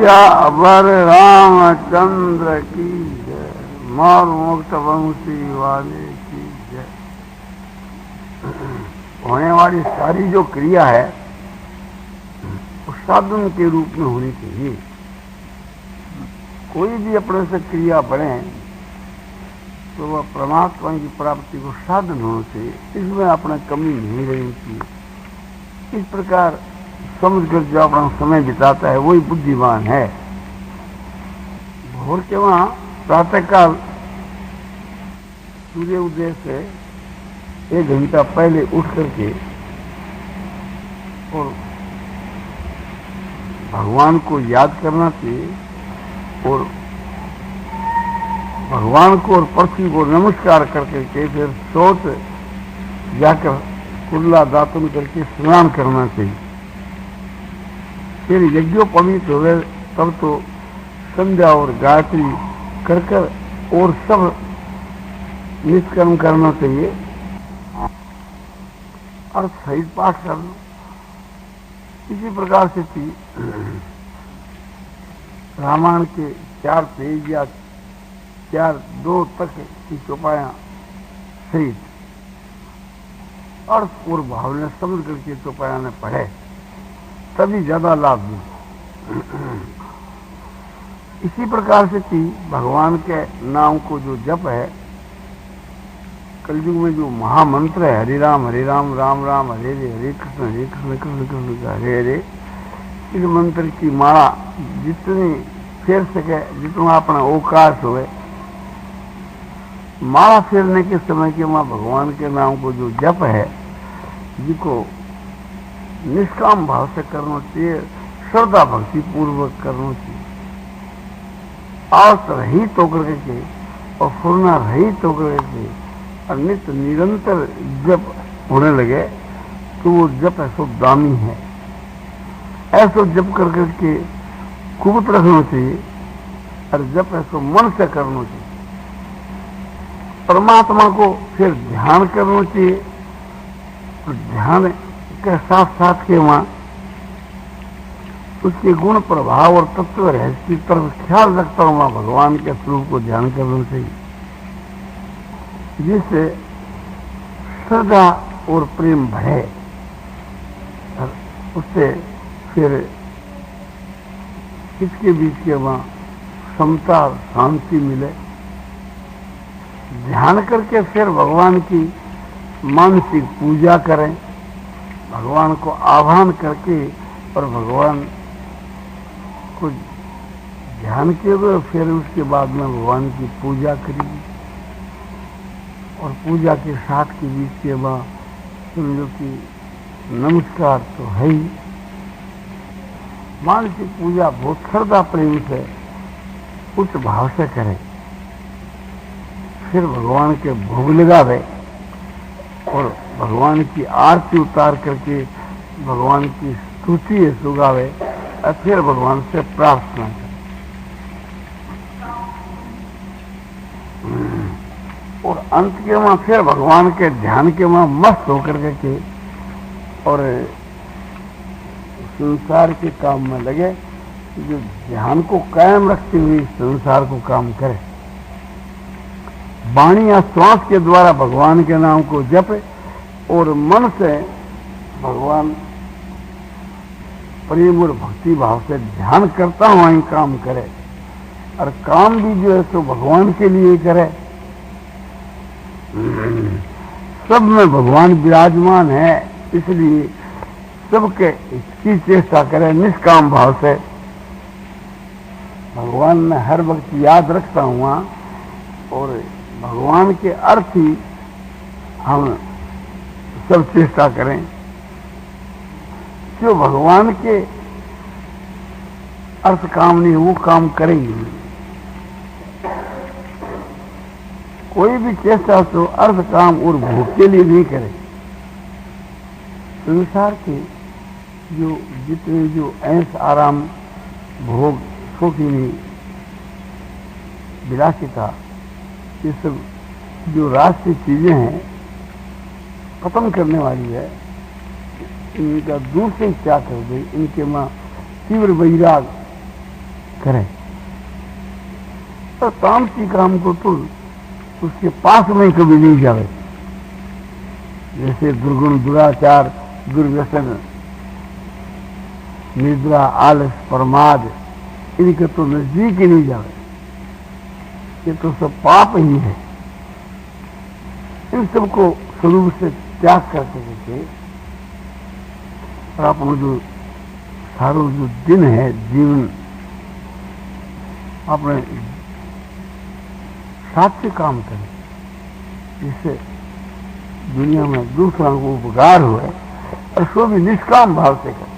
सियावर रामचंद्र की जय, मोर मुक्त वंशी वाले की जय। होने वाली सारी जो क्रिया है वो साधन के रूप में होनी चाहिए। कोई भी अपने से क्रिया बढ़े तो वह परमात्मा की प्राप्ति को साधन होना चाहिए, इसमें अपना कमी नहीं रहनी चाहिए। इस प्रकार समझकर जो अपना समय बिताता है वही बुद्धिमान है। भोर के वहां प्रातःकाल सूर्य उदय से 1 घंटा पहले उठ करके और भगवान को याद करना चाहिए और भगवान को और पृथ्वी को नमस्कार करके फिर सोच जाकर कुल्ला दातुन करके स्नान करना चाहिए। फिर यज्ञोपवीत हो गए तब तो संध्या और गायत्री कर कर और सब निष्कर्म करना चाहिए और सहित पाठ करना। इसी प्रकार से थी रामायण के 4 पेज या 4-2 तक की चौपाया सहित अर्थ और भावना समझ करके चौपाया ने पढ़े तभी ज्यादा लाभ मिले। इसी प्रकार से थी भगवान के नाम को जो जप है, कलयुग में जो महामंत्र है हरे राम राम राम हरे हरे कृष्ण कृष्ण कृष्ण हरे हरे, इस मंत्र की माला जितनी फेर सके, जितना अपना अवकाश हो, माला फेरने के समय के वहां भगवान के नाम को जो जप है जिसको निष्काम भाव से करना चाहिए, श्रद्धा भक्ति पूर्वक करना चाहिए। आस रहित होकर के और फुरना रहित होकर के और नित्य निरंतर जप होने लगे तो वो जप ऐसो दामी है। ऐसो जप कर करके खूब रखना चाहिए और जप ऐसो मन से करना चाहिए। परमात्मा को फिर ध्यान करना चाहिए और ध्यान के साथ साथ के वहां उसके गुण प्रभाव और तत्व रहस्य की तरफ ख्याल रखता हुआ भगवान के स्वरूप को ध्यान करना चाहिए, जिससे श्रद्धा और प्रेम बढ़े और उससे फिर इसके बीच के वहां समता शांति मिले। ध्यान करके फिर भगवान की मानसिक पूजा करें, भगवान को आह्वान करके और भगवान को ध्यान किए हुए फिर उसके बाद में भगवान की पूजा करेंगे और पूजा के साथ के बीच के बाद समझो कि नमस्कार तो है ही। मानसिक पूजा बहुत श्रद्धा प्रेम से उच्च भाव से करें, फिर भगवान के भोग लगावे और भगवान की आरती उतार करके भगवान की स्तुति सुगावे और फिर भगवान से प्रार्थना करें। और अंत के वहां फिर भगवान के ध्यान के वहां मस्त होकर के और संसार के काम में लगे, जो ध्यान को कायम रखते हुए संसार को काम करे। वाणी या श्वास के द्वारा भगवान के नाम को जपे और मन से भगवान प्रेम और भक्ति भाव से ध्यान करता हुआ ही काम करे और काम भी जो है तो भगवान के लिए करे। सब में भगवान विराजमान है, इसलिए सबके इसकी चेष्टा करें निष्काम भाव से। भगवान में हर वक्त याद रखता हुआ और भगवान के अर्थ ही हम सब चेष्टा करें। जो भगवान के अर्थ काम नहीं वो काम करेंगे नहीं। कोई भी चेष्टा तो अर्थ काम और भोग के लिए नहीं करे। संसार के जो जितने जो ऐश आराम भोग शौकीनी विलासिता ये सब जो राष्ट्रीय चीजें हैं खत्म करने वाली है, इनका दूर से त्याग कर दे। इनके मां तीव्र वैराग करें। तो तामसी काम को तो उसके पास में कभी नहीं जावे। जैसे दुर्गुण, दुराचार, दुर्व्यसन, निद्रा, आलस, प्रमाद, इनके तो नजदीक ही नहीं जावे। ये तो सब पाप ही है। इन सबको स्वरूप से त्याग करके देखे और अपना जो सारो जो दिन है, जीवन अपने साथ से काम करें, जिससे दुनिया में दूसरा को उपकार हुए और सो भी निष्काम भाव से करें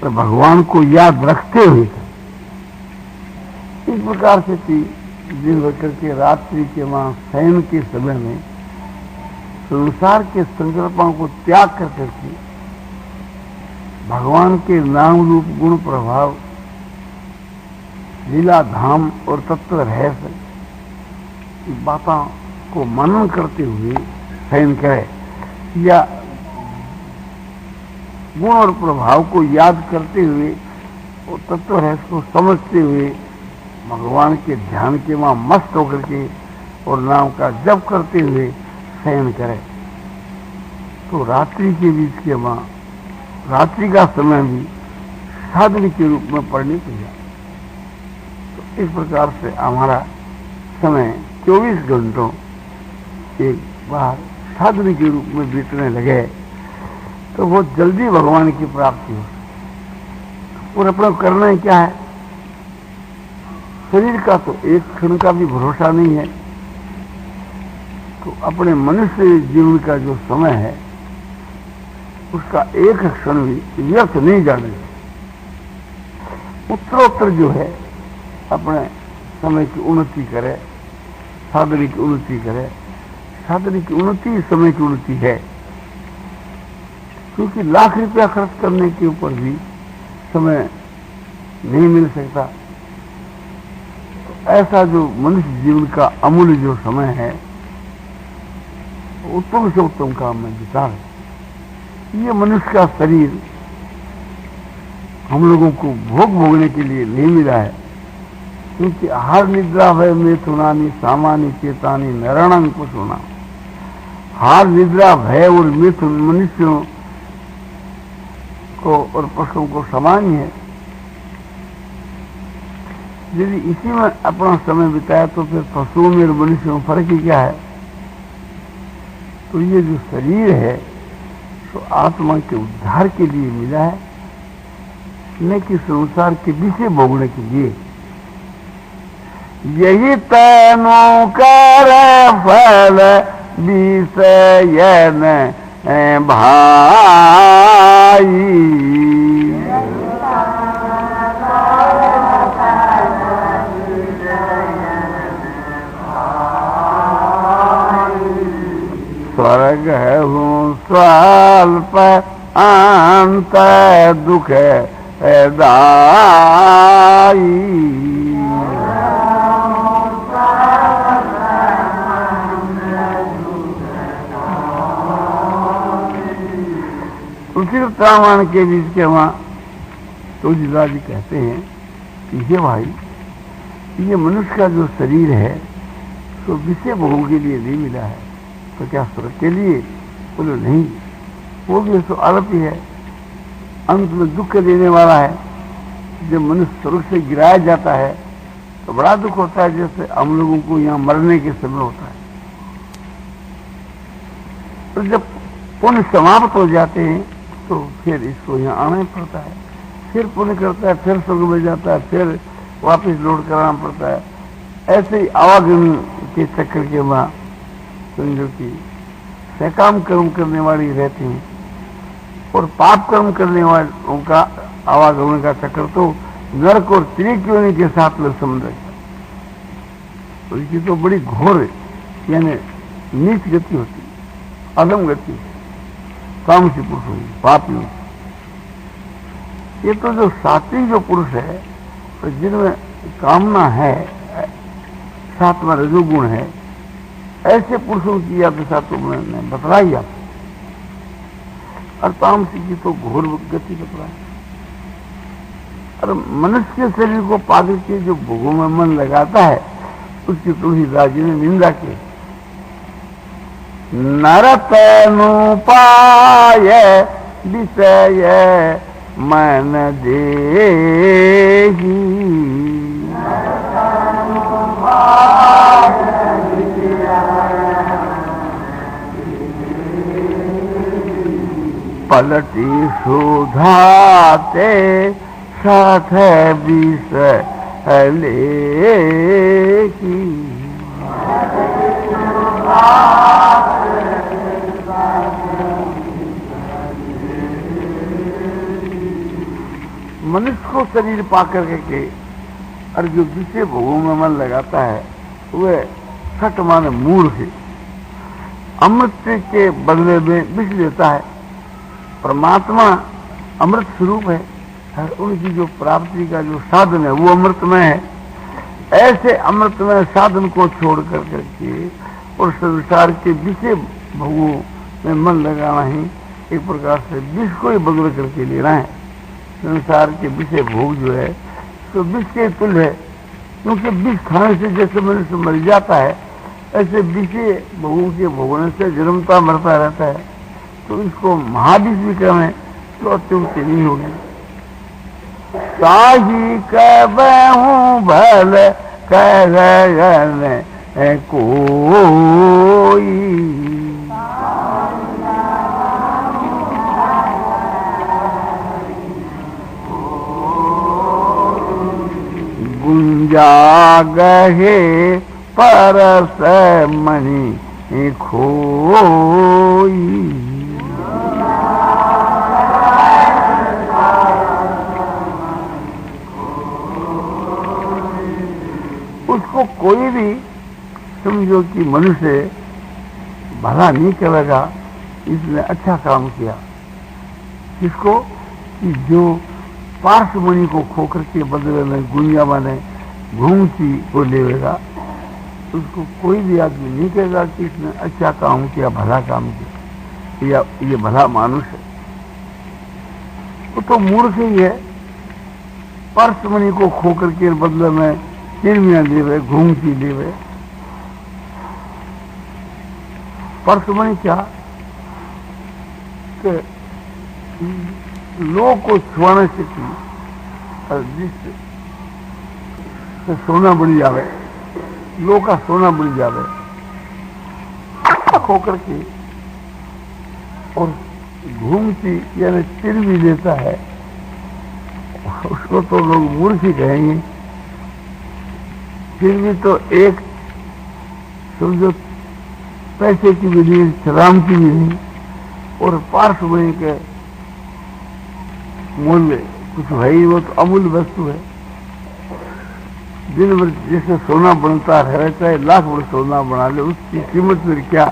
और भगवान को याद रखते हुए करें। इस प्रकार से दिन भर करके रात्रि के वहां शयन के समय में संसार के संकल्पों को त्याग कर करके भगवान के नाम रूप गुण प्रभाव, लीला धाम और तत्व रहस्य बातों को मनन करते हुए शयन करे, या गुण और प्रभाव को याद करते हुए और तत्व रहस्य को समझते हुए भगवान के ध्यान के वहां मस्त होकर के और नाम का जप करते हुए शयन करे। तो रात्रि के बीच के वहां रात्रि का समय भी साधन के रूप में पढ़ने को जाए। तो इस प्रकार से हमारा समय 24 घंटों एक बार साधन के रूप में बीतने लगे तो बहुत जल्दी भगवान की प्राप्ति हो। और अपना करना ही क्या है? शरीर का तो एक क्षण का भी भरोसा नहीं है, तो अपने मनुष्य जीवन का जो समय है उसका एक क्षण भी व्यर्थ नहीं जाने। उत्तरोत्तर जो है अपने समय की उन्नति करे, साधन की उन्नति करे। साधन की उन्नति समय की उन्नति है, क्योंकि लाख रुपया खर्च करने के ऊपर भी समय नहीं मिल सकता। तो ऐसा जो मनुष्य जीवन का अमूल्य जो समय है उत्तम से उत्तम काम में बिता है। ये मनुष्य का शरीर हम लोगों को भोग भोगने के लिए नहीं मिला है, क्योंकि हर निद्रा भय मिथुनानी सामान्य चेतानी नरणं कुशुना। हर निद्रा भय और मिथुन मनुष्यों को और पशुओं को सामान्य है। यदि इसी में अपना समय बिताया तो फिर पशुओं में और मनुष्यों में फर्क ही क्या है? तो ये जो शरीर है तो आत्मा के उद्धार के लिए मिला है, न कि संसार के विषय भोगने के लिए। यही तैनो कर फल विषय न भाई। स्वर्ग हूँ स्वल्प अंत दुख दाई। उसी रामायण के बीच के वहां तुलसीदास जी कहते हैं कि हे भाई, ये मनुष्य का जो शरीर है तो विषय भोग के लिए नहीं मिला है, तो क्या स्वर्ग के लिए? बोलो नहीं, वो भी तो अल्प ही है, अंत में दुख देने वाला है। जब मनुष्य स्वर्ग से गिराया जाता है तो बड़ा दुख होता है, जैसे हम लोगों को यहाँ मरने के समय होता है। तो जब पुण्य समाप्त हो जाते हैं तो फिर इसको यहाँ आना ही पड़ता है, फिर पुण्य करता है, फिर स्वर्ग में जाता है, फिर वापस लौट कर आना पड़ता है। ऐसे ही आवागमन के चक्र के वहां समझो कि सकाम कर्म करने वाली रहती हैं और पाप कर्म करने वालों का आवागमन का चक्र तो नरक और त्रिकोणी के साथ में संबंध रखता है। तो इसकी तो बड़ी घोर यानी नीच गति होती है, अधम गति, तामसी पुरुष होगी, पापी होगी। ये तो जो सात्विक जो पुरुष है तो जिनमें कामना है, सात्विक रजोगुण है, ऐसे पुरुषों की यात्रा तो मैंने बतलाई आपको। और तामसी की तो घोर गति बतलाई। और मनुष्य के शरीर को पाकर के जो भोगों में मन लगाता है उसकी तुलसीदास जी ने निंदा की। नरतनु पाय विषय मन देही, पलटी सुधाते साथ विषय लेकी। मनुष्य को शरीर पाकर के और जो विषय भोगों में मन लगाता है वह सट माने मूर्ख है, अमृत के बदले में विष लेता है। परमात्मा अमृत स्वरूप है और उनकी जो प्राप्ति का जो साधन है वो अमृतमय है। ऐसे अमृतमय साधन को छोड़ करके और संसार के विषय भोगों में मन लगाना ही एक प्रकार से विष को ही बदल करके लेना है। संसार के विषय भोग जो है तो विष के तुल्य है, क्योंकि विष खाने से जैसे मनुष्य मर जाता है ऐसे विषय भोगों के भोगने से जन्मता मरता रहता है। तो इसको महाविष भी कहें तो अत्युक्ति नहीं होगी। ताही कहूँ भल कह कोई, गुंजा गहे परस मणि खोई। उसको कोई भी समझो कि मनुष्य भला नहीं करेगा, इसने अच्छा काम किया। किसको? कि जो पार्श्वमणि को खोकर के बदले में गुंजा माने घूमती को लेगा, उसको कोई भी आदमी नहीं कहेगा कि इसने अच्छा काम किया, भला काम किया, या ये भला मानुष है। वो तो मूर्ख ही है। पार्श्वमणि को खोकर के बदले में चिरमियां लेवे, घूमती लेवे। पार्श्वमणि क्या कि लोग को छुआने से की और जिससे सोना बन जावे, लोग का सोना बन जावे होकर के और घूमती यानी चिर भी लेता है, उसको तो लोग मूर्ख ही कहेंगे। फिर भी तो एक समझो पैसे की भी नहीं, शराब की भी नहीं, और पार्श्वमणि के मूल्य कुछ है ही, वो तो अमूल्य वस्तु है। दिन भर जैसे सोना बनता रहे, चाहे लाख वर्ष सोना बना ले, उसकी कीमत फिर क्या?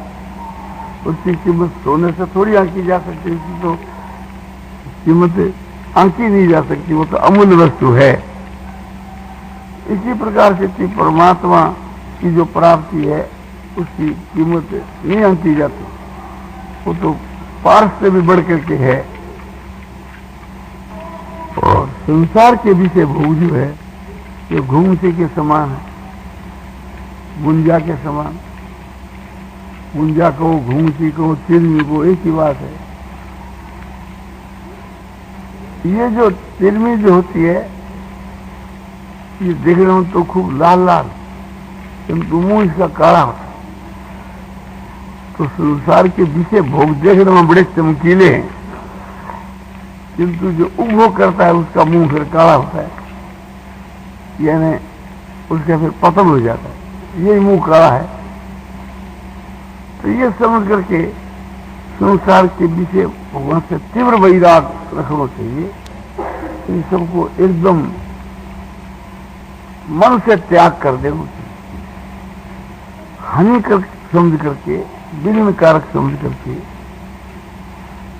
उसकी कीमत सोने से थोड़ी आंकी जा सकती, उसकी तो कीमत आंकी नहीं जा सकती, वो तो अमूल्य वस्तु है। इसी प्रकार से परमात्मा की जो प्राप्ति है उसकी कीमत नहीं आंकी जाती, वो तो पार्श से भी बढ़ करके है। और संसार के विषय भोग जो है ये घूमते के समान है, गुंजा के समान। गुंजा को, घूमती को, तिरमी को एक ही बात है। ये जो तिरमी जो होती है ये देखने में तो खूब लाल लाल, किंतु मुंह इसका काला होता है। तो संसार के विषय भोग देखने में बड़े चमकीले हैं, किंतु जो उपभोग करता है उसका मुंह फिर काला होता है, यानी उसका फिर पतन हो जाता है, यही मुंह काला है। तो ये समझ करके संसार के विषय भगवान से तीव्र वैराग रखना चाहिए। इन सबको एकदम मन से त्याग कर देना चाहिए, हानिकारक समझ करके, विघ्न कारक समझ करके।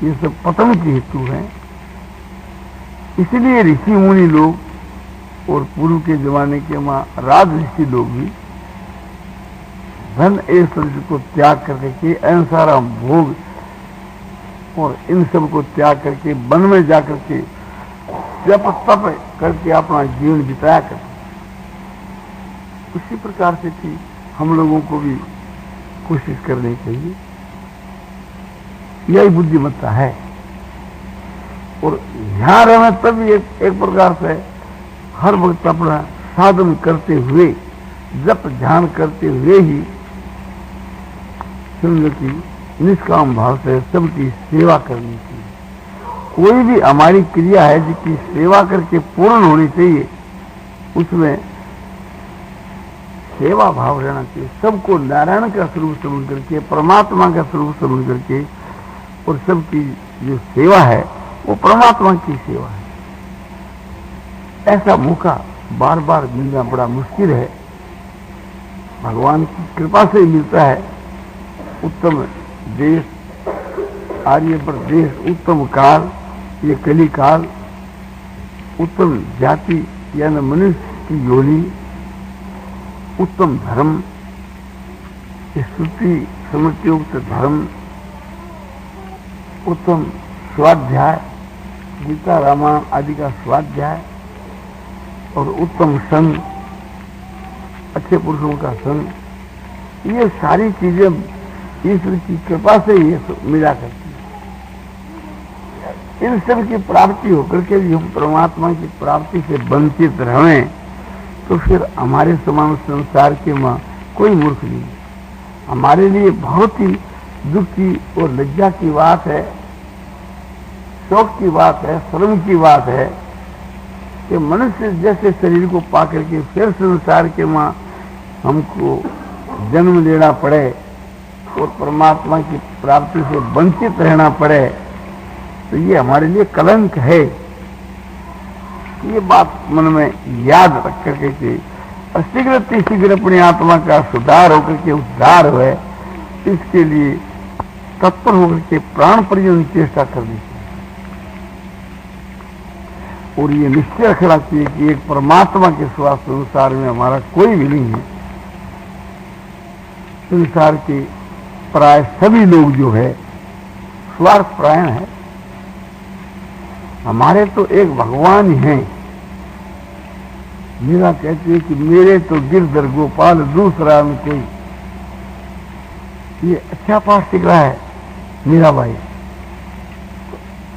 ये सब पतन के हेतु हैं। इसलिए ऋषि मुनि लोग और पूर्व के जमाने के राज ऋषि लोग भी धन ऐश्वर्य को त्याग करके, अहिंसा भोग और इन सब को त्याग करके वन में जाकर के जप तप करके अपना जीवन बिताया करते। उसी प्रकार से कि हम लोगों को भी कोशिश करनी चाहिए। यही बुद्धिमत्ता है। और यहां रहना तब एक प्रकार से हर वक्त अपना साधन करते हुए, जप ध्यान करते हुए ही समझो कि निष्काम भाव से सबकी सेवा करनी चाहिए। कोई भी हमारी क्रिया है जिसकी सेवा करके पूर्ण होनी चाहिए, उसमें सेवा भाव रहना चाहिए। सबको नारायण का स्वरूप समझ करके, परमात्मा का स्वरूप समझ करके, और सबकी जो सेवा है वो परमात्मा की सेवा है। ऐसा मौका बार बार मिलना बड़ा मुश्किल है। भगवान की कृपा से मिलता है। उत्तम देश, आर्यभट्ट देश, उत्तम काल, ये कली काल, उत्तम जाति यानी मनुष्य की योनि, उत्तम धर्म, स्तुति स्मृतियुक्त धर्म, उत्तम स्वाध्याय, गीता रामायण आदि का स्वाध्याय, और उत्तम संग, अच्छे पुरुषों का संग, ये सारी चीजें ईश्वर की कृपा से ही मिला करती है। इन सब की प्राप्ति होकर के भी हम परमात्मा की प्राप्ति से वंचित रहें तो फिर हमारे समान संसार के मां कोई मूर्ख नहीं। हमारे लिए बहुत ही दुख की और लज्जा की बात है, शोक की बात है, शर्म की बात है कि मनुष्य जैसे शरीर को पाकर के फिर संसार के मां हमको जन्म लेना पड़े और परमात्मा की प्राप्ति से वंचित रहना पड़े, तो ये हमारे लिए कलंक है। ये बात मन में याद रख करके शीघ्र शीघ्र अपनी आत्मा का सुधार होकर के उद्धार हुए, इसके लिए तत्पर होकर के प्राण पर्यंत चेष्टा करनी चाहिए। और ये निश्चय रखना चाहिए कि एक परमात्मा के सिवा संसार में हमारा कोई भी नहीं है। संसार के प्राय सभी लोग जो है स्वार्थ परायण है। हमारे तो एक भगवान ही हैं। मीरा कहती है कि मेरे तो गिरधर गोपाल दूसरा में कोई। ये अच्छा पाठ सीख रहा है मीराबाई।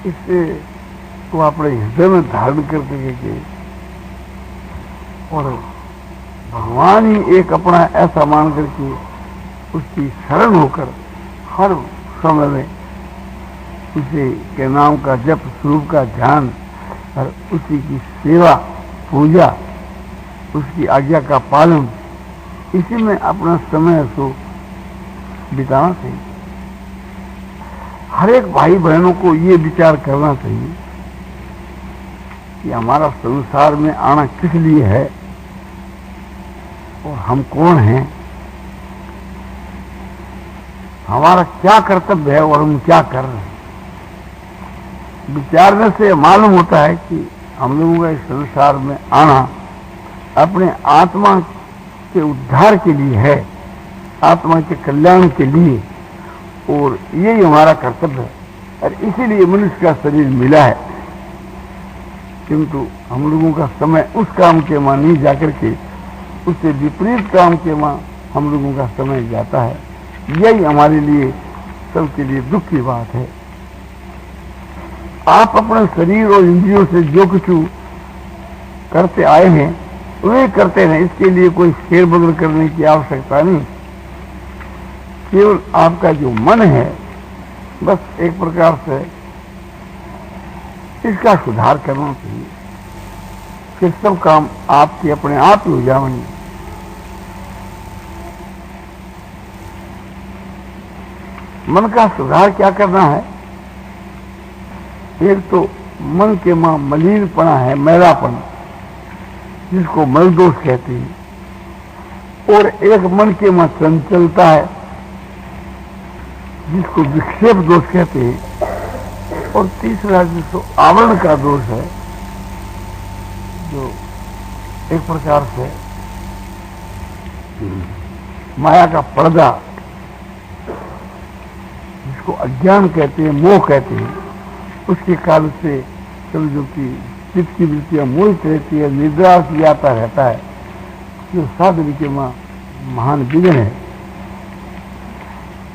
इससे तो अपने हृदय में धारण करके और भगवान ही एक अपना ऐसा मान करके उसकी शरण होकर हर समय में उसी के नाम का जप, स्वरूप का ध्यान और उसी की सेवा पूजा, उसकी आज्ञा का पालन, इसी में अपना समय सो बिताना चाहिए। हर एक भाई बहनों को ये विचार करना चाहिए कि हमारा संसार में आना किस लिए है और हम कौन हैं, हमारा क्या कर्तव्य है और हम क्या कर रहे हैं। विचारने से मालूम होता है कि हम लोगों का इस संसार में आना अपने आत्मा के उद्धार के लिए है, आत्मा के कल्याण के लिए, और यही हमारा कर्तव्य है। और इसीलिए मनुष्य का शरीर मिला है। किंतु हम लोगों का समय उस काम के मां नहीं जाकर के उससे विपरीत काम के मां हम लोगों का समय जाता है। यही हमारे लिए सबके लिए दुख की बात है। आप अपने शरीर और इंद्रियों से जो कुछ करते आए हैं वे करते हैं, इसके लिए कोई फेरबदल करने की आवश्यकता नहीं। केवल आपका जो मन है बस एक प्रकार से इसका सुधार करना चाहिए, फिर सब काम आपके अपने आप ही हो जाएंगे। मन का सुधार क्या करना है? एक तो मन के मां मलिनपना है, मैलापन, जिसको मल दोष कहते हैं, और एक मन के मां चंचलता है जिसको विक्षेप दोष कहते हैं, और तीसरा जिसको आवरण का दोष है, जो एक प्रकार से माया का पर्दा, जिसको अज्ञान कहते हैं, मोह कहते हैं, उसके कारण से समझो कि चित्त की वृत्तियां मोहित रहती है, निद्रा की आता रहता है, जो साधन के महान विघ्न है।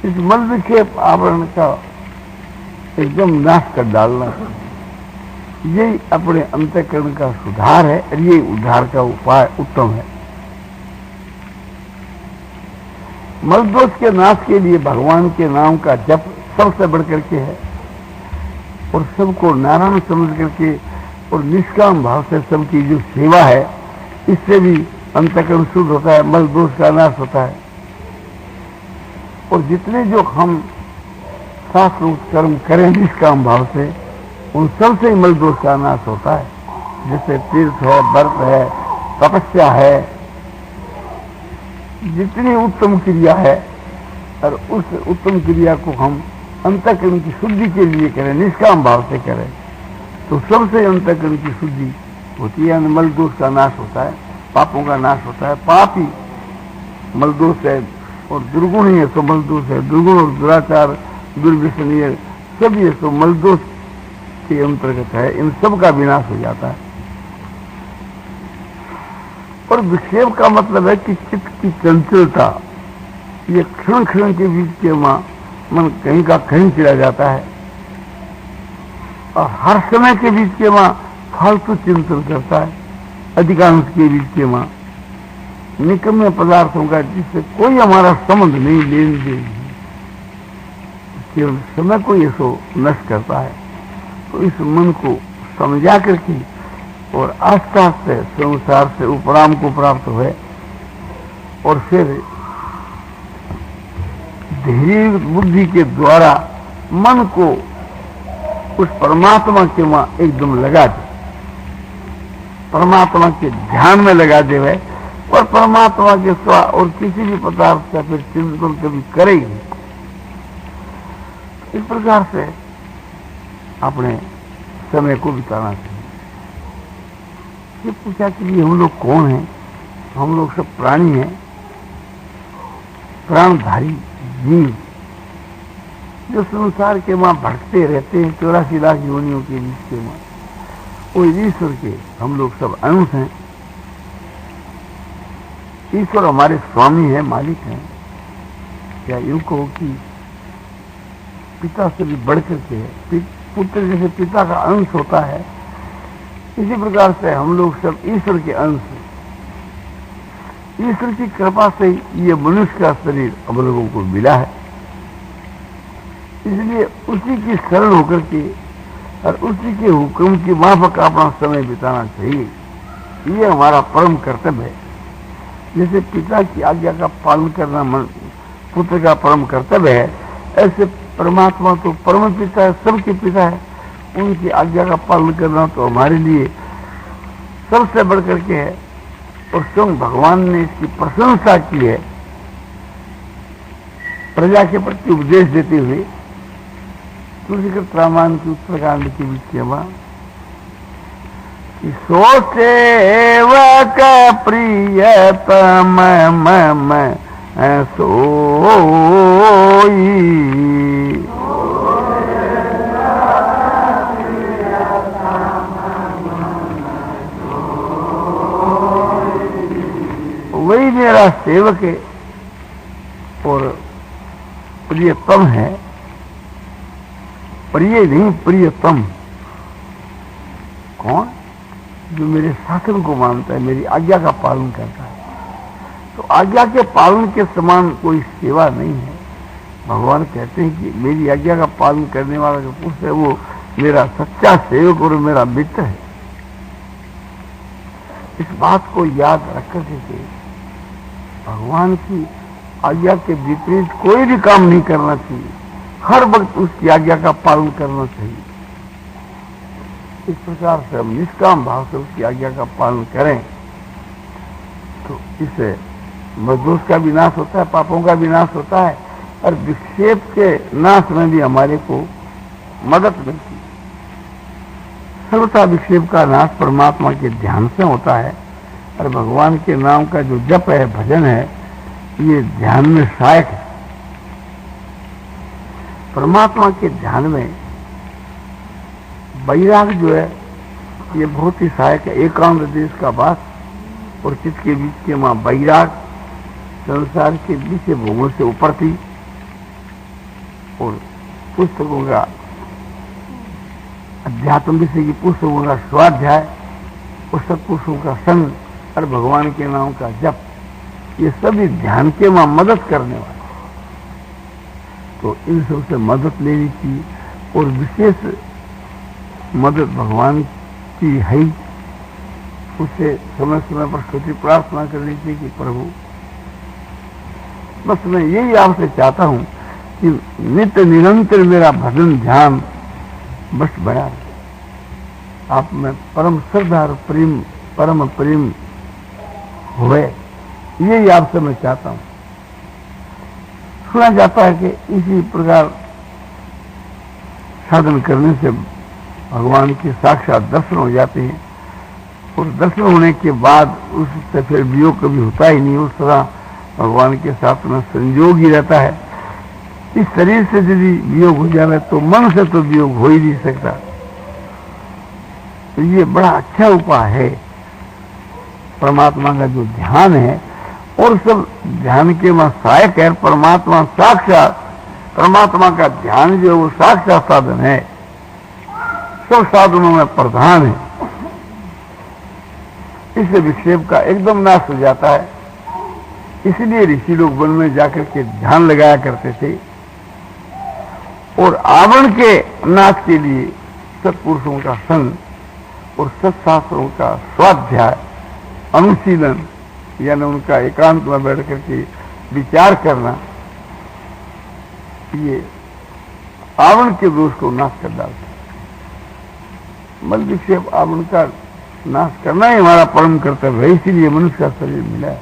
इस मल विक्षेप आवरण का एकदम नाश कर डालना, यही अपने अंतःकरण का सुधार है और यही उद्धार का उपाय उत्तम है। मल दोष के नाश के लिए भगवान के नाम का जप सबसे बढ़कर के है, और सबको नारायण समझ करके और निष्काम भाव से सबकी जो सेवा है, इससे भी अंतःकरण शुद्ध होता है, मल दोष का नाश होता है। और जितने जो हम शास्त्र कर्म करें निष्काम भाव से, उन सबसे मल दोष का नाश होता है। जैसे तीर्थ है, व्रत है, तपस्या है, जितनी उत्तम क्रिया है, और उस उत्तम क्रिया को हम अंतःकरण की शुद्धि के लिए करें, निष्काम भाव से करें, तो सबसे अंतःकरण की शुद्धि होती है, मल दोष का नाश होता है, पापों का नाश होता है। पाप ही मल दोष है, और दुर्गुण ही है तो मल दोष है। दुर्गुण और दुराचार, दुर्व्यसनीय सब ये तो मल दोष के अंतर्गत है, इन सब का विनाश हो जाता है। और विक्षेप का मतलब है कि चित्त की चंचलता, ये क्षण क्षण के बीच के मन कहीं का कहीं चला जाता है, और हर समय के बीच के फालतू चिंतन करता है, अधिकांश के बीच के निकम्मे पदार्थों का, जिससे कोई हमारा संबंध नहीं, लेन देन, केवल समय को ये सो नष्ट करता है। तो इस मन को समझा करके और आस्ते आस्ते संसार से उपराम को प्राप्त हुए, और फिर धैर्य बुद्धि के द्वारा मन को उस परमात्मा के एकदम लगा दे, परमात्मा के ध्यान में लगा दे वह, और परमात्मा के स्वा और किसी भी पदार्थ का फिर चिंतन कभी करेगी। इस प्रकार से अपने समय को बिताना चाहिए। ये पूछा कि ये हम लोग कौन हैं? हम लोग सब प्राणी हैं, प्राणधारी जीव, जो संसार के भटकते रहते हैं 84 लाख योनियों के बीच के वो ईश्वर के हम लोग सब अंश हैं। ईश्वर हमारे स्वामी है, मालिक हैं, या यूं कहो कि पिता से भी बढ़ करके है। पुत्र जैसे पिता का अंश होता है, इसी प्रकार से हम लोग सब ईश्वर के अंश हैं। ईश्वर की कृपा से ये मनुष्य का शरीर हम लोगों को मिला है, इसलिए उसी की शरण होकर के और उसी के हुक्म की माफक अपना समय बिताना चाहिए। ये हमारा परम कर्तव्य है। जैसे पिता की आज्ञा का पालन करना पुत्र का परम कर्तव्य है, ऐसे परमात्मा तो परम पिता है, सबके पिता है, उनकी आज्ञा का पालन करना तो हमारे लिए सबसे बढ़कर के है। और स्वयं भगवान ने इसकी प्रशंसा की है प्रजा के प्रति उपदेश देते हुए। तुलसीकृत रामायण की उत्तरकांड के बीच कि सो सेवक प्रियतम मम सोई, वही मेरा सेवक है और प्रियतम है। प्रिय नहीं, प्रियतम। कौन? जो मेरे शासन को मानता है, मेरी आज्ञा का पालन करता है। तो आज्ञा के पालन के समान कोई सेवा नहीं है। भगवान कहते हैं कि मेरी आज्ञा का पालन करने वाला जो पुरुष है वो मेरा सच्चा सेवक और मेरा मित्र है। इस बात को याद रख करके भगवान की आज्ञा के विपरीत कोई भी काम नहीं करना चाहिए, हर वक्त उसकी आज्ञा का पालन करना चाहिए। इस प्रकार से हम निष्काम भाव से उसकी आज्ञा का पालन करें तो इससे दोष का विनाश होता है, पापों का विनाश होता है, और विक्षेप के नाश में भी हमारे को मदद मिलती है। सर्वथा विक्षेप का नाश परमात्मा के ध्यान से होता है, और भगवान के नाम का जो जप है, भजन है, ये ध्यान में सहायक है। परमात्मा के ध्यान में वैराग जो है ये बहुत ही सहायक है। एकांत देश का वास और चित्त के बीच के मां वैराग, संसार के बीच भोगों से ऊपर थी, और पुस्तकों का अध्यात्म विषय की पुस्तकों का स्वाध्याय और सत्पुरुषों का संग और भगवान के नाम का जप, ये सभी ध्यान के मां मदद करने वाले। तो इन सबसे मदद लेनी चाहिए, और विशेष मदद भगवान की है, उससे समय समय पर स्तुति प्रार्थना करनी चाहिए कि प्रभु, बस मैं यही आपसे चाहता हूं कि नित्य निरंतर मेरा भजन ध्यान बस बया रहे। आप में परम श्रद्धा और प्रेम, परम प्रेम हुए, यही आपसे मैं चाहता हूं। सुना जाता है कि इसी प्रकार साधन करने से भगवान के साक्षात दर्शन हो जाते हैं, और दर्शन होने के बाद उससे फिर वियोग कभी होता ही नहीं, उस तरह भगवान के साथ में संयोग ही रहता है। इस शरीर से यदि वियोग हो जाए तो मन से तो वियोग हो ही नहीं सकता। तो ये बड़ा अच्छा उपाय है परमात्मा का जो ध्यान है, और सब ध्यान के में सहायक है। परमात्मा साक्षात, परमात्मा का ध्यान जो है वो साक्षात साधन है, सब साधनों में प्रधान है। इससे विक्षेप का एकदम नाश हो जाता है। इसलिए ऋषि लोग वन में जाकर के ध्यान लगाया करते थे, और आवरण के नाश के लिए सत्पुरुषों का संग और सत्शास्त्रों का स्वाध्याय, अनुशीलन, यानी उनका एकांत में बैठ करके विचार करना, ये आवरण के दोष को नाश कर डालता है। मल विक्षेप आवरण का नाश करना ही हमारा परम कर्तव्य है, इसीलिए मनुष्य का शरीर मिला है।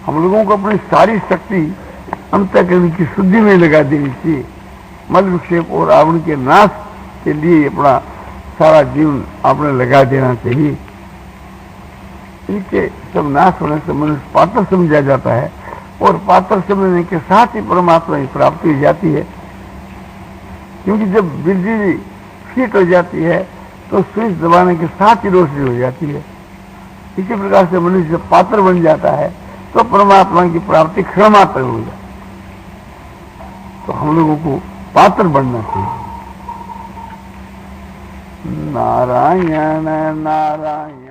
हम लोगों को अपनी सारी शक्ति अंतःकरण की शुद्धि में लगा देनी चाहिए। मल विक्षेप और आवरण के नाश के लिए अपना सारा जीवन आपने लगा देना चाहिए। इनके सब नाश होने से मनुष्य पात्र समझा जाता है, और पात्र समझने के साथ ही परमात्मा की प्राप्ति हो जाती है। क्योंकि जब बिजली फिट हो जाती है तो स्विच दबाने के साथ ही रोशनी हो जाती है। इसी प्रकार से मनुष्य जब पात्र बन जाता है तो परमात्मा की प्राप्ति क्षण मात्र हो जाती है। तो हम लोगों को पात्र बनना चाहिए। नारायण नारायण।